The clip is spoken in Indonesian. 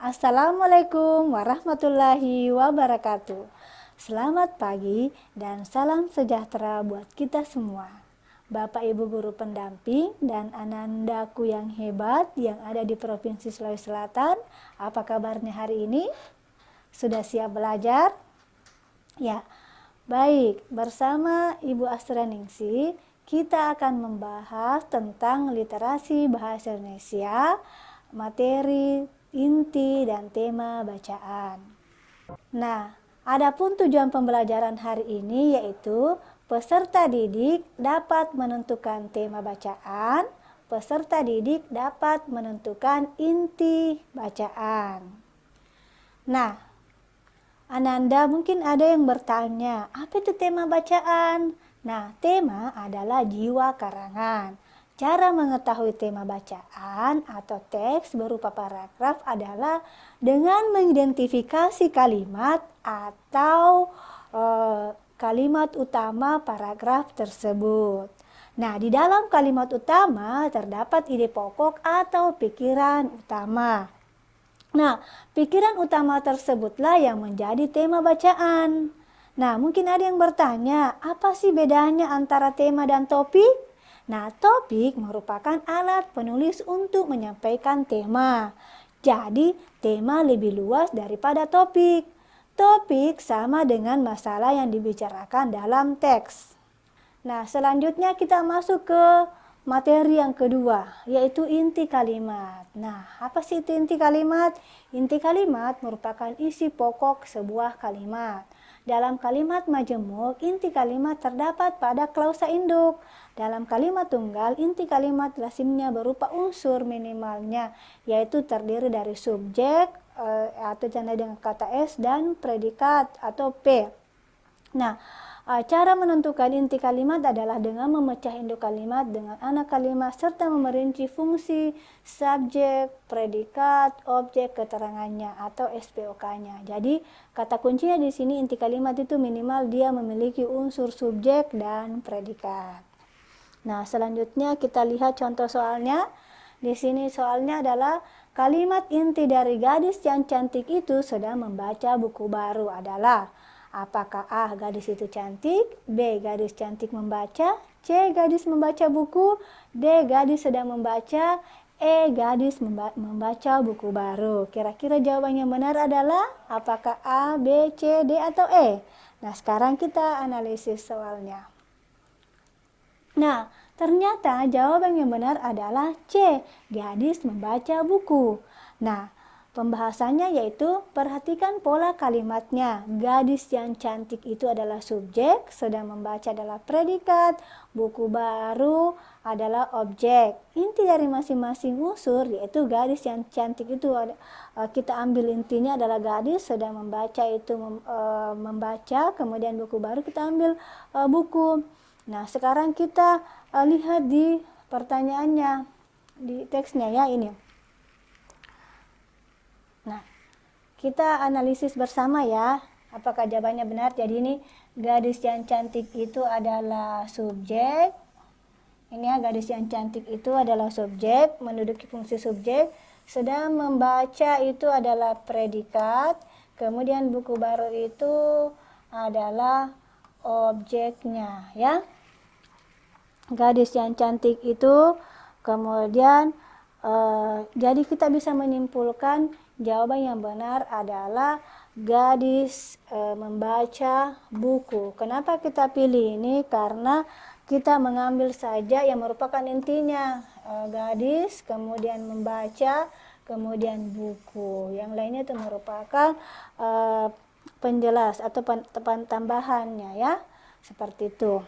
Assalamualaikum warahmatullahi wabarakatuh. Selamat pagi dan salam sejahtera buat kita semua. Bapak Ibu guru pendamping dan anandaku yang hebat yang ada di Provinsi Sulawesi Selatan, apa kabarnya hari ini? Sudah siap belajar? Ya, baik. Bersama Ibu Astra Ningsi, kita akan membahas tentang literasi bahasa Indonesia, materi, inti, dan tema bacaan. Nah, adapun tujuan pembelajaran hari ini yaitu peserta didik dapat menentukan tema bacaan, peserta didik dapat menentukan inti bacaan. Nah, Ananda mungkin ada yang bertanya, apa itu tema bacaan? Nah, tema adalah jiwa karangan. Cara mengetahui tema bacaan atau teks berupa paragraf adalah dengan mengidentifikasi kalimat atau kalimat utama paragraf tersebut. Nah, di dalam kalimat utama terdapat ide pokok atau pikiran utama. Nah, pikiran utama tersebutlah yang menjadi tema bacaan. Nah, mungkin ada yang bertanya, apa sih bedanya antara tema dan topik? Nah, topik merupakan alat penulis untuk menyampaikan tema. Jadi, tema lebih luas daripada topik. Topik sama dengan masalah yang dibicarakan dalam teks. Nah, selanjutnya kita masuk ke materi yang kedua, yaitu inti kalimat. Nah, apa sih itu inti kalimat? Inti kalimat merupakan isi pokok sebuah kalimat. Dalam kalimat majemuk, inti kalimat terdapat pada klausa induk. Dalam kalimat tunggal, inti kalimat lazimnya berupa unsur minimalnya, yaitu terdiri dari subjek atau tanda dengan kata S dan predikat atau P. Nah, cara menentukan inti kalimat adalah dengan memecah induk kalimat dengan anak kalimat serta memerinci fungsi, subjek, predikat, objek keterangannya atau SPOK-nya. Jadi, kata kuncinya di sini inti kalimat itu minimal dia memiliki unsur subjek dan predikat. Nah, selanjutnya kita lihat contoh soalnya. Di sini soalnya adalah kalimat inti dari gadis yang cantik itu sedang membaca buku baru adalah apakah A. Gadis itu cantik, B. Gadis cantik membaca, C. Gadis membaca buku, D. Gadis sedang membaca, E. Gadis membaca buku baru. Kira-kira jawaban yang benar adalah apakah A, B, C, D, atau E? Nah, sekarang kita analisis soalnya. Nah, ternyata jawaban yang benar adalah C. Gadis membaca buku. Nah, pembahasannya yaitu perhatikan pola kalimatnya. Gadis yang cantik itu adalah subjek, sedang membaca adalah predikat, buku baru adalah objek. Inti dari masing-masing unsur yaitu gadis yang cantik itu kita ambil intinya adalah gadis sedang membaca itu membaca, kemudian buku baru kita ambil buku. Nah, sekarang kita lihat di pertanyaannya di teksnya ya ini. Nah, kita analisis bersama ya, apakah jawabannya benar. Jadi ini gadis yang cantik itu adalah subjek. Ini ya, gadis yang cantik itu adalah subjek, menduduki fungsi subjek. Sedang membaca itu adalah predikat. Kemudian buku baru itu adalah objeknya ya. Gadis yang cantik itu kemudian jadi kita bisa menyimpulkan jawaban yang benar adalah gadis membaca buku. Kenapa kita pilih ini? Karena kita mengambil saja yang merupakan intinya, gadis, kemudian membaca, kemudian buku. Yang lainnya itu merupakan penjelas atau tambahannya ya, seperti itu.